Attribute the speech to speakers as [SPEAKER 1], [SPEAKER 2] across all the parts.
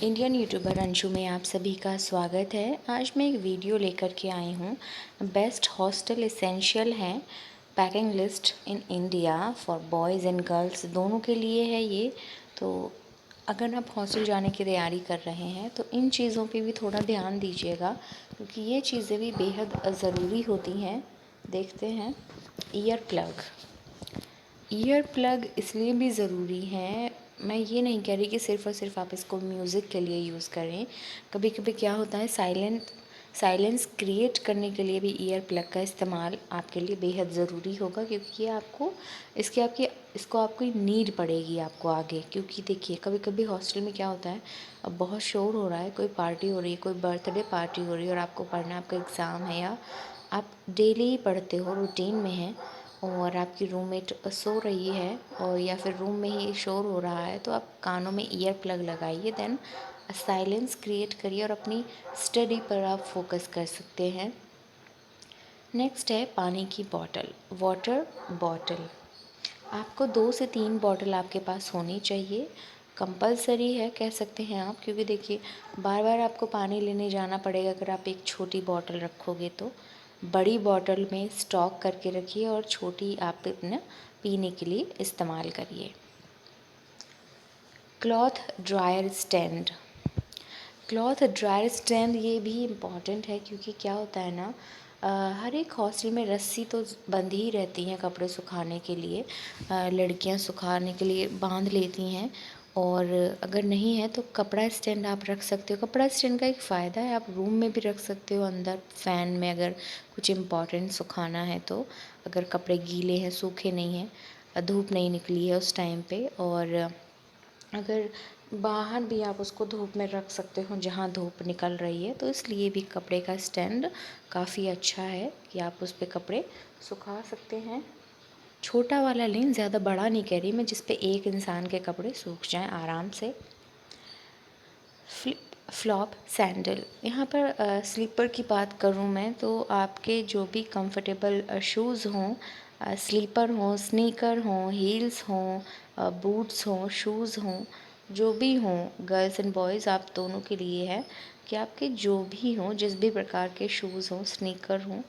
[SPEAKER 1] Indian YouTuber Anshu में आप सभी का स्वागत है। आज मैं एक वीडियो लेकर के आई हूँ। बेस्ट हॉस्टल एसेंशियल हैं packing list in India for boys and girls, दोनों के लिए है ये। तो अगर आप हॉस्टल जाने की तैयारी कर रहे हैं तो इन चीज़ों पे भी थोड़ा ध्यान दीजिएगा, क्योंकि ये चीज़ें भी बेहद ज़रूरी होती हैं। देखते हैं। Ear plug. ईयर प्लग इसलिए भी ज़रूरी है, मैं ये नहीं कह रही कि सिर्फ़ और सिर्फ आप इसको म्यूज़िक के लिए यूज़ करें। कभी कभी क्या होता है, साइलेंस क्रिएट करने के लिए भी ईयर प्लग का इस्तेमाल आपके लिए बेहद ज़रूरी होगा, क्योंकि ये इसको आपको नीड पड़ेगी आपको आगे। क्योंकि देखिए, कभी कभी हॉस्टल में क्या होता है, अब बहुत शोर हो रहा है, कोई पार्टी हो रही है, कोई बर्थडे पार्टी हो रही है और आपको पढ़ना है, आपका एग्ज़ाम है, या आप डेली ही पढ़ते हो, रूटीन में है और आपकी रूममेट सो रही है और या फिर रूम में ही शोर हो रहा है, तो आप कानों में ईयर प्लग लगाइए, देन साइलेंस क्रिएट करिए और अपनी स्टडी पर आप फोकस कर सकते हैं। नेक्स्ट है पानी की बॉटल, वाटर बॉटल। आपको 2 से 3 बॉटल आपके पास होनी चाहिए, कंपलसरी है कह सकते हैं आप, क्योंकि देखिए बार बार आपको पानी लेने जाना पड़ेगा अगर आप एक छोटी बॉटल रखोगे तो। बड़ी बॉटल में स्टॉक करके रखिए और छोटी आप अपना पीने के लिए इस्तेमाल करिए। Cloth dryer stand. Cloth dryer stand ये भी इम्पॉर्टेंट है, क्योंकि क्या होता है ना, हर एक हॉस्टल में रस्सी तो बंधी ही रहती हैं कपड़े सुखाने के लिए। लड़कियां सुखाने के लिए बांध लेती हैं, और अगर नहीं है तो कपड़ा स्टैंड आप रख सकते हो। कपड़ा स्टैंड का एक फ़ायदा है, आप रूम में भी रख सकते हो, अंदर फ़ैन में अगर कुछ इम्पॉर्टेंट सुखाना है तो। अगर कपड़े गीले हैं, सूखे नहीं हैं, धूप नहीं निकली है उस टाइम पे, और अगर बाहर भी आप उसको धूप में रख सकते हो जहाँ धूप निकल रही है, तो इसलिए भी कपड़े का स्टैंड काफ़ी अच्छा है कि आप उस पर कपड़े सुखा सकते हैं। छोटा वाला लें, ज़्यादा बड़ा नहीं कह रही मैं, जिस पे एक इंसान के कपड़े सूख जाएं आराम से। Flip flop sandal. यहाँ पर स्लीपर की बात करूँ मैं तो आपके जो भी कंफर्टेबल शूज़ हों, स्लीपर हों, स्नीकर हों, हील्स हों, बूट्स हों, शूज़ हों, जो भी हों, गर्ल्स एंड बॉयज़ आप दोनों के लिए है कि आपके जो भी हों, जिस भी प्रकार के शूज़ हों, स्नीकर हों,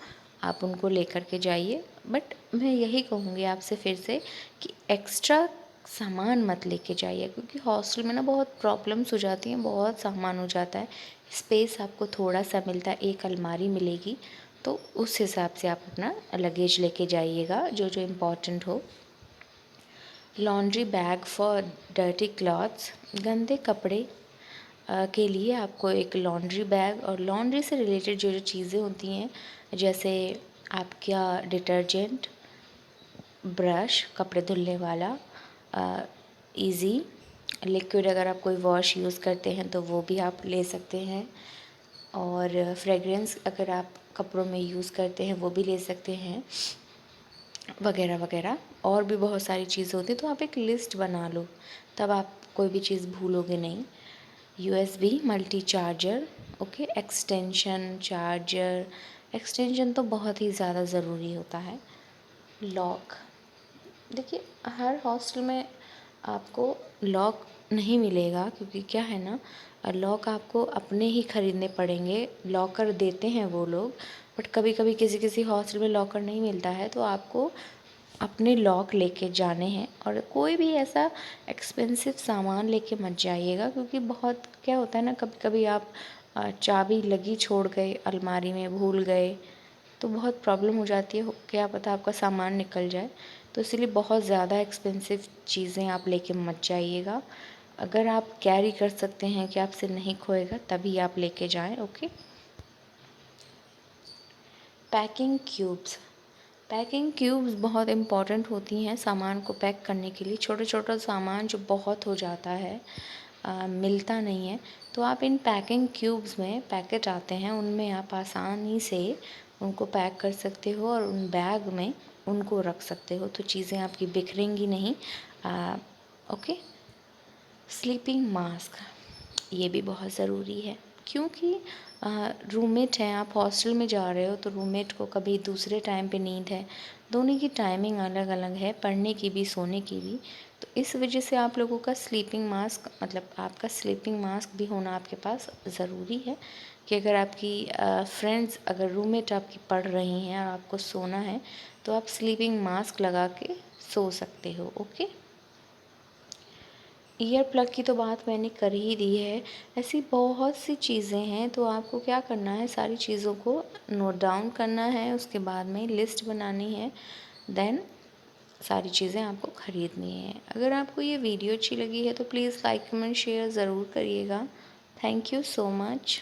[SPEAKER 1] आप उनको लेकर के जाइए। बट मैं यही कहूँगी आपसे फिर से कि एक्स्ट्रा सामान मत लेके जाइए, क्योंकि हॉस्टल में ना बहुत प्रॉब्लम्स हो जाती हैं, बहुत सामान हो जाता है। स्पेस आपको थोड़ा सा मिलता है, एक अलमारी मिलेगी, तो उस हिसाब से आप अपना लगेज लेके जाइएगा जो जो इम्पोर्टेंट हो। Laundry bag for dirty clothes. गंदे कपड़े के लिए आपको एक लॉन्ड्री बैग, और लॉन्ड्री से रिलेटेड जो जो चीज़ें होती हैं, जैसे आपका डिटर्जेंट, ब्रश, कपड़े धुलने वाला, इजी लिक्विड, अगर आप कोई वॉश यूज़ करते हैं तो वो भी आप ले सकते हैं, और फ्रेगरेंस अगर आप कपड़ों में यूज़ करते हैं वो भी ले सकते हैं, वगैरह वगैरह। और भी बहुत सारी चीज़ें होती हैं, तो आप एक लिस्ट बना लो, तब आप कोई भी चीज़ भूलोगे नहीं। USB multi charger, okay, extension charger, extension तो बहुत ही ज़्यादा ज़रूरी होता है। लॉक। देखिए, हर हॉस्टल में आपको लॉक नहीं मिलेगा, क्योंकि क्या है ना, लॉक आपको अपने ही ख़रीदने पड़ेंगे। लॉकर देते हैं वो लोग, बट कभी कभी किसी किसी हॉस्टल में लॉकर नहीं मिलता है, तो आपको अपने लॉक लेके जाने हैं। और कोई भी ऐसा एक्सपेंसिव सामान लेके मत जाइएगा, क्योंकि बहुत क्या होता है ना, कभी कभी आप चाबी लगी छोड़ गए अलमारी में, भूल गए, तो बहुत प्रॉब्लम हो जाती है, क्या पता आपका सामान निकल जाए। तो इसलिए बहुत ज़्यादा एक्सपेंसिव चीज़ें आप लेके मत जाइएगा। अगर आप कैरी कर सकते हैं कि आपसे नहीं खोएगा, तभी आप लेके जाएं, okay. Packing cubes. Packing cubes बहुत इम्पॉर्टेंट होती हैं सामान को पैक करने के लिए। छोटा छोटा सामान जो बहुत हो जाता है, मिलता नहीं है, तो आप इन पैकिंग क्यूब्स में, पैकेट आते हैं उनमें आप आसानी से उनको पैक कर सकते हो और उन बैग में उनको रख सकते हो, तो चीज़ें आपकी बिखरेंगी नहीं। ओके। स्लीपिंग मास्क, ये भी बहुत ज़रूरी है, क्योंकि रूममेट हैं, आप हॉस्टल में जा रहे हो, तो रूममेट को कभी दूसरे टाइम पे नींद है, दोनों की टाइमिंग अलग अलग है, पढ़ने की भी, सोने की भी, तो इस वजह से आप लोगों का स्लीपिंग मास्क मतलब आपका स्लीपिंग मास्क भी होना आपके पास ज़रूरी है कि अगर आपकी फ्रेंड्स अगर रूममेट आपकी पढ़ रही हैं और आपको सोना है तो आप स्लीपिंग मास्क लगा के सो सकते हो। ओके, ईयर प्लग की तो बात मैंने कर ही दी है। ऐसी बहुत सी चीज़ें हैं, तो आपको क्या करना है, सारी चीज़ों को नोट डाउन करना है, उसके बाद में लिस्ट बनानी है, देन सारी चीज़ें आपको ख़रीदनी है। अगर आपको ये वीडियो अच्छी लगी है तो प्लीज़ लाइक कमेंट शेयर ज़रूर करिएगा। Thank you so much.